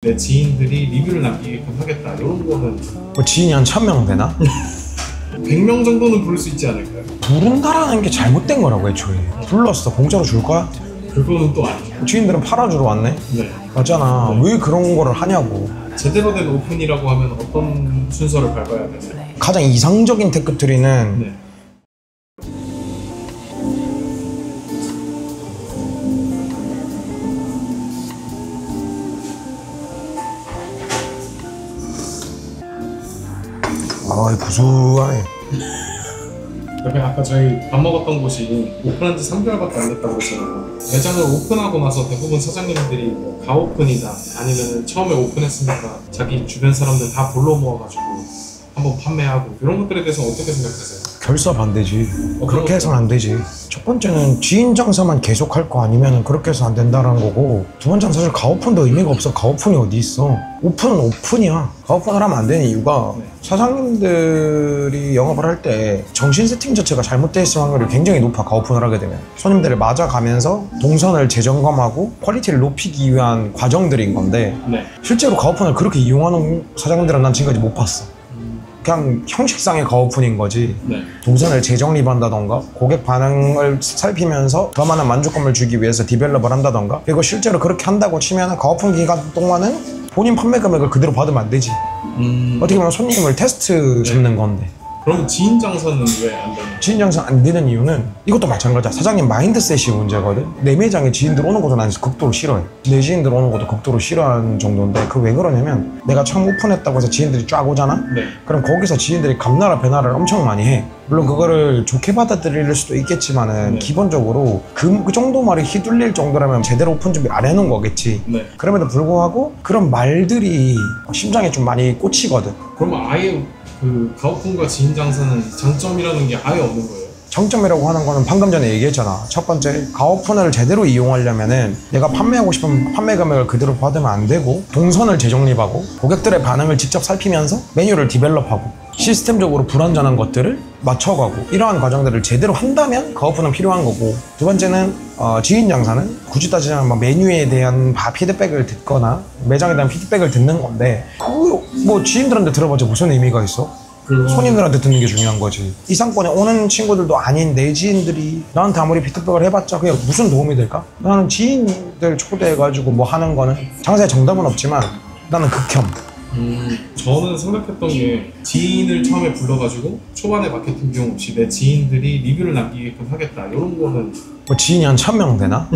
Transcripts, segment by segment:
내 지인들이 리뷰를 남기게끔 하겠다 이런 거는 뭐 지인이 한 1000명 되나? 100명 정도는 부를 수 있지 않을까요? 부른다라는 게 잘못된 거라고 애초에. 불렀어 공짜로 줄 거야? 그거는 또 아니죠. 지인들은 팔아주러 왔네? 네. 맞잖아. 네. 왜 그런 거를 하냐고. 제대로 된 오픈이라고 하면 어떤 순서를 밟아야 되나요? 가장 이상적인 테크트리는 네. 아 구수하네. 옆에 아까 저희 밥 먹었던 곳이 오픈한 지 3개월밖에 안 됐다고 했잖아요. 매장을 오픈하고 나서 대부분 사장님들이 뭐 가오픈이다 아니면 처음에 오픈했으니까 자기 주변 사람들 다 불러 모아가지고 한번 판매하고 이런 것들에 대해서 어떻게 생각하세요? 결사 반대지. 그렇게 그렇죠. 해서는 안 되지. 첫 번째는 지인 장사만 계속 할 거 아니면 그렇게 해서 안 된다는 거고, 두 번째는 사실 가오픈도 의미가 없어. 가오픈이 어디 있어. 오픈은 오픈이야. 가오픈을 하면 안 되는 이유가 네. 사장님들이 영업을 할 때 정신 세팅 자체가 잘못되어 있을 확률이 굉장히 높아. 가오픈을 하게 되면 손님들을 맞아가면서 동선을 재점검하고 퀄리티를 높이기 위한 과정들인 건데, 네. 실제로 가오픈을 그렇게 이용하는 사장님들은 난 지금까지 못 봤어. 그냥 형식상의 가오픈인 거지. 네. 동선을 재정립한다던가 고객 반응을 살피면서 더 많은 만족감을 주기 위해서 디벨롭을 한다던가, 그리고 실제로 그렇게 한다고 치면 가오픈 기간 동안은 본인 판매 금액을 그대로 받으면 안 되지. 어떻게 보면 손님을 테스트 잡는 건데. 그럼 지인 장사는 왜 안 되나요? 지인 장사 안 되는 이유는 이것도 마찬가지야. 사장님 마인드셋이 문제거든. 내 매장에 지인들 오는 것도 난 극도로 싫어해. 내 지인들 오는 것도 극도로 싫어하는 정도인데, 그 왜 그러냐면 내가 처음 오픈했다고 해서 지인들이 쫙 오잖아? 네. 그럼 거기서 지인들이 감나라 배나라를 엄청 많이 해. 물론 그거를 좋게 받아들일 수도 있겠지만은 네. 기본적으로 그 정도 말이 휘둘릴 정도라면 제대로 오픈 준비 안 해놓은 거겠지. 네. 그럼에도 불구하고 그런 말들이 심장에 좀 많이 꽂히거든. 그러면 아예 그 가오픈과 지인 장사는 장점이라는 게 아예 없는 거예요? 장점이라고 하는 거는 방금 전에 얘기했잖아. 첫 번째, 가오픈을 제대로 이용하려면은 내가 판매하고 싶은 판매 금액을 그대로 받으면 안 되고, 동선을 재정립하고 고객들의 반응을 직접 살피면서 메뉴를 디벨롭하고 시스템적으로 불완전한 것들을 맞춰가고, 이러한 과정들을 제대로 한다면 가오픈은 필요한 거고, 두 번째는 지인 장사는 굳이 따지자면 뭐 메뉴에 대한 피드백을 듣거나 매장에 대한 피드백을 듣는 건데, 그거 뭐 지인들한테 들어봤자 무슨 의미가 있어? 손님들한테 듣는 게 중요한 거지. 이 상권에 오는 친구들도 아닌 내 지인들이 나한테 아무리 피드백을 해봤자 그게 무슨 도움이 될까? 나는 지인들 초대해가지고 뭐 하는 거는 장사에 정답은 없지만 나는 극혐. 저는 생각했던 게 지인을 처음에 불러가지고 초반에 마케팅 비용 없이 내 지인들이 리뷰를 남기게끔 하겠다 이런 거는 뭐 지인이 한 1000명 되나?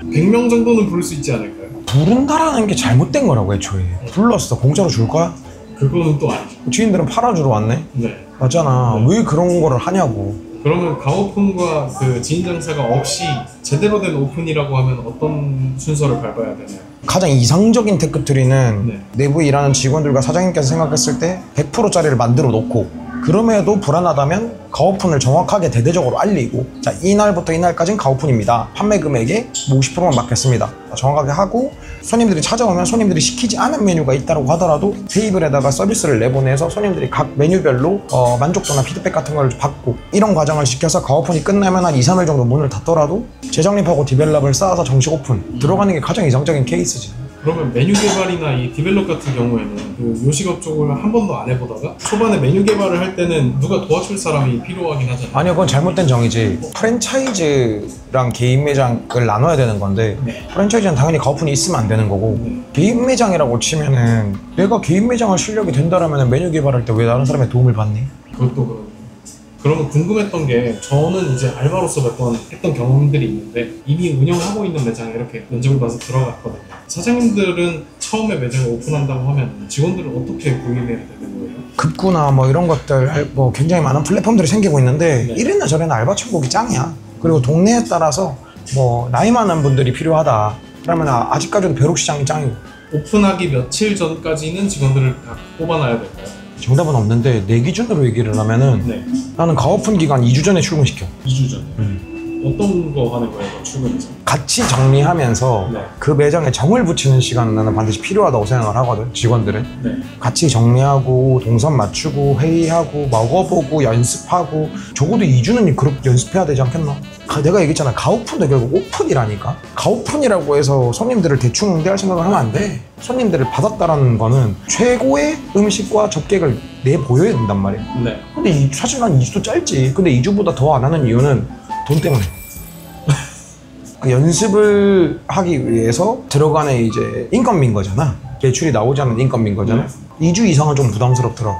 100명 정도는 부를 수 있지 않을까요? 부른다라는 게 잘못된 거라고 애초에. 불렀어 공짜로 줄 거야? 그거는 또 아니죠. 지인들은 팔아주러 왔네? 네. 맞잖아. 네. 왜 그런 거를 하냐고. 그러면 가오픈과 그 지인 장사가 없이 제대로 된 오픈이라고 하면 어떤 순서를 밟아야 되나요? 가장 이상적인 테크트리는 네. 내부에 일하는 직원들과 사장님께서 생각했을 때 100%짜리를 만들어 놓고, 그럼에도 불안하다면 가오픈을 정확하게 대대적으로 알리고, 자 이날부터 이날까지는 가오픈입니다. 판매 금액의 50%만 받겠습니다. 정확하게 하고, 손님들이 찾아오면 손님들이 시키지 않은 메뉴가 있다고 하더라도 테이블에다가 서비스를 내보내서 손님들이 각 메뉴별로 만족도나 피드백 같은 걸 받고, 이런 과정을 시켜서 가오픈이 끝나면 한 2, 3일 정도 문을 닫더라도 재정립하고 디벨롭을 쌓아서 정식 오픈 들어가는 게 가장 이상적인 케이스지. 그러면 메뉴 개발이나 이 디벨롭 같은 경우에는 그 요식업 쪽을 한 번도 안 해보다가 초반에 메뉴 개발을 할 때는 누가 도와줄 사람이 필요하긴 하잖아요. 아니요, 그건 잘못된 정의지. 프랜차이즈랑 개인 매장을 나눠야 되는 건데, 네. 프랜차이즈는 당연히 가오픈이 있으면 안 되는 거고, 네. 개인 매장이라고 치면은 내가 개인 매장을 실력이 된다라면 메뉴 개발할 때 왜 다른 사람의 도움을 받니? 그것도 그러네요. 그러면 궁금했던 게, 저는 이제 알바로서 몇 번 했던 경험들이 있는데 이미 운영하고 있는 매장에 이렇게 면접을 봐서 들어갔거든요. 사장님들은 처음에 매장을 오픈한다고 하면 직원들은 어떻게 구인해야 되는 거예요? 급구나 뭐 이런 것들, 뭐 굉장히 많은 플랫폼들이 생기고 있는데, 네. 이래나 저래나 알바 천국이 짱이야. 그리고 동네에 따라서 뭐 나이 많은 분들이 필요하다 그러면 아직까지도 벼룩시장이 짱이고. 오픈하기 며칠 전까지는 직원들을 다 뽑아놔야 될까요? 정답은 없는데 내 기준으로 얘기를 하면은 네. 나는 가오픈 기간 2주 전에 출근시켜. 2주 전에. 어떤 거 하는 거예요, 출근해서? 같이 정리하면서 네. 그 매장에 정을 붙이는 시간은 나는 반드시 필요하다고 생각을 하거든, 직원들은. 네. 같이 정리하고 동선 맞추고 회의하고 먹어보고 연습하고 적어도 2주는 그렇게 연습해야 되지 않겠나? 내가 얘기했잖아, 가오픈도 결국 오픈이라니까. 가오픈이라고 해서 손님들을 대충 응대할 생각을 하면 안 돼. 손님들을 받았다라는 거는 최고의 음식과 접객을 내보여야 된단 말이야. 네. 근데 사실 난 2주도 짧지. 근데 2주보다 더 안 하는 이유는 돈 때문에. 그 연습을 하기 위해서 들어가는 이제 인건비인 거잖아. 매출이 나오지 않는 인건비인 거잖아. 2주 이상은 좀 부담스럽더라고.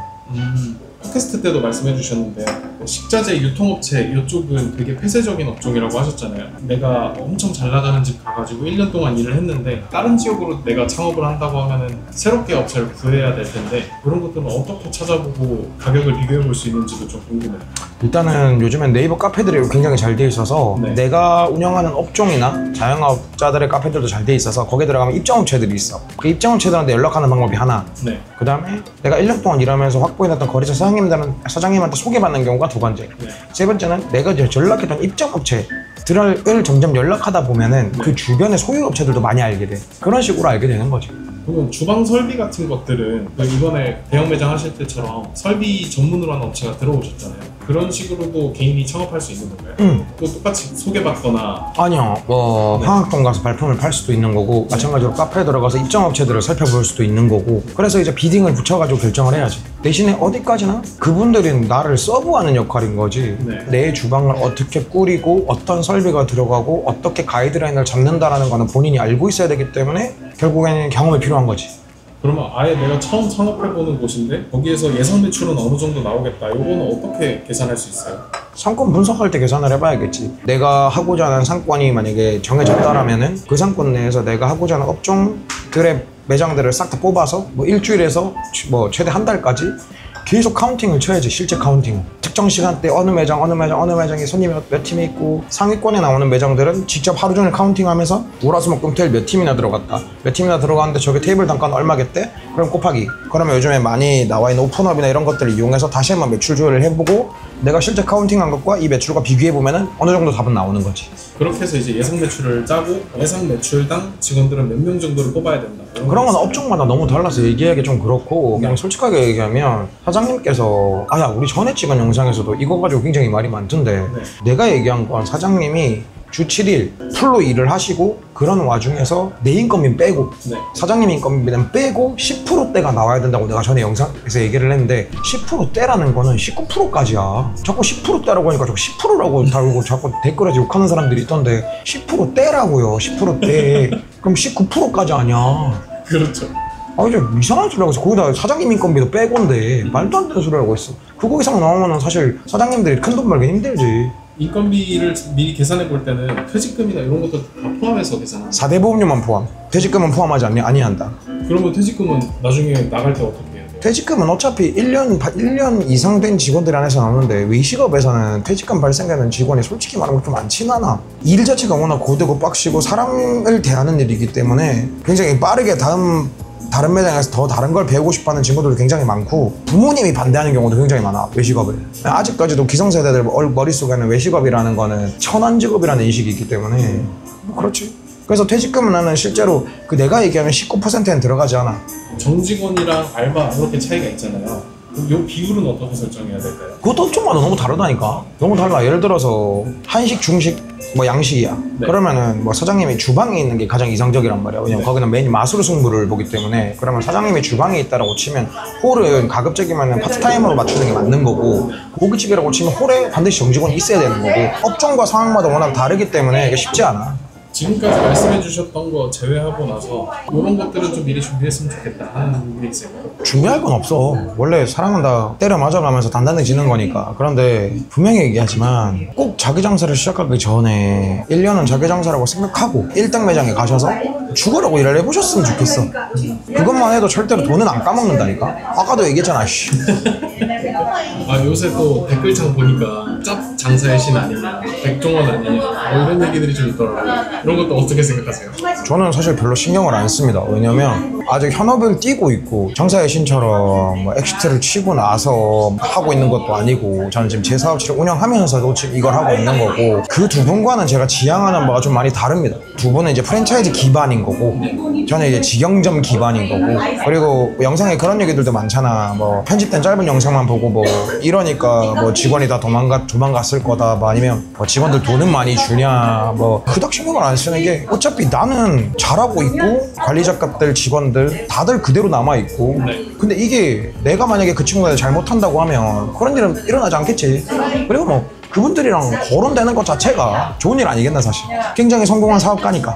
팟캐스트 때도 말씀해 주셨는데 식자재 유통업체 이쪽은 되게 폐쇄적인 업종이라고 하셨잖아요. 내가 엄청 잘 나가는 집 가가지고 1년 동안 일을 했는데 다른 지역으로 내가 창업을 한다고 하면은 새롭게 업체를 구해야 될 텐데 그런 것들은 어떻게 찾아보고 가격을 비교해 볼 수 있는지도 좀 궁금해요. 일단은 요즘엔 네이버 카페들이 굉장히 잘 돼 있어서 네. 내가 운영하는 업종이나 자영업자들의 카페들도 잘 돼 있어서 거기에 들어가면 입점업체들이 있어. 그 입점업체들한테 연락하는 방법이 하나. 네. 그 다음에 내가 1년 동안 일하면서 확보해놨던 거래처 사장님한테 소개받는 경우가 두 번째. 네. 세 번째는 내가 이제 연락했던 입점업체들을 점점 연락하다 보면은 그 주변의 소유업체들도 많이 알게 돼. 그런 식으로 알게 되는 거지. 그러면 주방 설비 같은 것들은 이번에 대형 매장 하실 때처럼 설비 전문으로 하는 업체가 들어오셨잖아요. 그런 식으로도 개인이 창업할 수 있는 건가요? 또 똑같이 소개받거나. 아니요. 네. 화학동 가서 발품을 팔 수도 있는 거고 마찬가지로 카페에 들어가서 입점업체들을 살펴볼 수도 있는 거고 그래서 이제 비딩을 붙여가지고 결정을 해야지. 대신에 어디까지나 그분들이 나를 서브하는 역할인 거지. 네. 내 주방을 어떻게 꾸리고 어떤 설비가 들어가고 어떻게 가이드라인을 잡는다라는 거는 본인이 알고 있어야 되기 때문에 결국에는 경험이 필요한 거지. 그러면 아예 내가 처음 창업해보는 곳인데 거기에서 예상 매출은 어느 정도 나오겠다. 이거는 어떻게 계산할 수 있어요? 상권 분석할 때 계산을 해봐야겠지. 내가 하고자 하는 상권이 만약에 정해졌다라면은 그 상권 내에서 내가 하고자 하는 업종들의 매장들을 싹 다 뽑아서 뭐 일주일에서 뭐 최대 한 달까지 계속 카운팅을 쳐야지. 실제 카운팅. 특정 시간대 어느 매장에 손님이 몇 팀이 있고 상위권에 나오는 매장들은 직접 하루 종일 카운팅하면서 월화수목금토일 몇 팀이나 들어갔다. 몇 팀이나 들어갔는데 저게 테이블 단가는 얼마겠대? 그럼 곱하기. 그러면 요즘에 많이 나와 있는 오픈업이나 이런 것들을 이용해서 다시 한번 매출 조회를 해보고 내가 실제 카운팅한 것과 이 매출과 비교해보면 어느 정도 답은 나오는 거지. 그렇게 해서 이제 예상 매출을 짜고 예상 매출당 직원들은 몇 명 정도를 뽑아야 된다. 그런 건 업종마다 너무 달라서 얘기하기 좀 그렇고 그냥 솔직하게 얘기하면 사장님께서 야 우리 전에 찍은 영상에서도 이거 가지고 굉장히 말이 많던데 내가 얘기한 건 사장님이 주 7일 풀로 일을 하시고 그런 와중에서 내 인건비 빼고 사장님 인건비는 빼고 10%대가 나와야 된다고 내가 전에 영상에서 얘기를 했는데 10%대라는 거는 19%까지야. 자꾸 10%대라고 하니까 자꾸 10%라고 다루고 자꾸 댓글에서 욕하는 사람들이 있던데 10%대라고요. 10%대. 그럼 19%까지 아니야. 그렇죠. 아 이제 이상한 소리 하고 있어. 거기다 사장님 인건비도 빼고인데 말도 안 되는 소리 하고 있어. 그거 이상 나오면 사실 사장님들이 큰돈 벌기 힘들지. 인건비를 미리 계산해 볼 때는 퇴직금이나 이런 것도 다 포함해서 계산하는 4대 보험료만 포함. 퇴직금은 포함하지 아니한다. 그러면 퇴직금은 나중에 나갈 때 어떻게 해야 돼요? 퇴직금은 어차피 1년 이상 된 직원들 안에서 나오는데 외식업에서는 퇴직금 발생되는 직원이 솔직히 말하면 좀 많진 않아. 일 자체가 워낙 고되고 빡시고 사람을 대하는 일이기 때문에 굉장히 빠르게 다른 매장에서 더 다른 걸 배우고 싶어하는 친구들도 굉장히 많고 부모님이 반대하는 경우도 굉장히 많아. 외식업을. 아직까지도 기성세대들 머릿속에는 외식업이라는 거는 천한직업이라는 인식이 있기 때문에 그렇지. 그래서 퇴직금은 나는 실제로 그 내가 얘기하는 19%는 들어가지 않아. 정직원이랑 알바 그렇게 차이가 있잖아요. 그럼 이 비율은 어떻게 설정해야 될까요? 그것도 업종마다 너무 다르다니까. 너무 달라. 예를 들어서 한식, 중식, 뭐 양식이야. 그러면은 뭐 사장님이 주방에 있는 게 가장 이상적이란 말이야. 왜냐면 거기는 메뉴 맛으로 승부를 보기 때문에. 그러면 사장님이 주방에 있다라고 치면 홀은 가급적이면 파트타임으로 맞추는 게 맞는 거고 고깃집이라고 치면 홀에 반드시 정직원이 있어야 되는 거고 업종과 상황마다 워낙 다르기 때문에 이게 쉽지 않아. 지금까지 말씀해 주셨던 거 제외하고 나서 이런 것들은 좀 미리 준비했으면 좋겠다 하는 게 있을까요? 준비할 건 없어. 원래 사람은 다 때려 맞아가면서 단단해지는 거니까. 그런데 분명히 얘기하지만 꼭 자기 장사를 시작하기 전에 1년은 자기 장사라고 생각하고 1등 매장에 가셔서 죽으라고 일을 해보셨으면 좋겠어. 그것만 해도 절대로 돈은 안 까먹는다니까. 아까도 얘기했잖아. 아 요새 또 댓글창 보니까 짭 장사의 신 아니냐, 백종원 아니냐 뭐 이런 얘기들이 좀 있더라고요. 이런 것도 어떻게 생각하세요? 저는 사실 별로 신경을 안 씁니다. 왜냐면 아직 현업을 뛰고 있고 정사의 신처럼 뭐 엑시트를 치고 나서 하고 있는 것도 아니고 저는 지금 제 사업체를 운영하면서도 지금 이걸 하고 있는 거고 그 두 분과는 제가 지향하는 바가 좀 많이 다릅니다. 두 분은 이제 프랜차이즈 기반인 거고 저는 이제 직영점 기반인 거고 그리고 영상에 그런 얘기들도 많잖아. 뭐 편집된 짧은 영상만 보고 뭐 이러니까 뭐 직원이 다 도망갔을 거다 뭐 아니면 뭐 직원들 돈은 많이 주냐 뭐 그닥 신경을 안 쓰는 게 어차피 나는 잘하고 있고 관리 작가들 직원들 다들 그대로 남아있고 근데 이게 내가 만약에 그 친구가 잘못한다고 하면 그런 일은 일어나지 않겠지. 그리고 뭐 그분들이랑 거론되는 것 자체가 좋은 일 아니겠나 사실. 굉장히 성공한 사업가니까.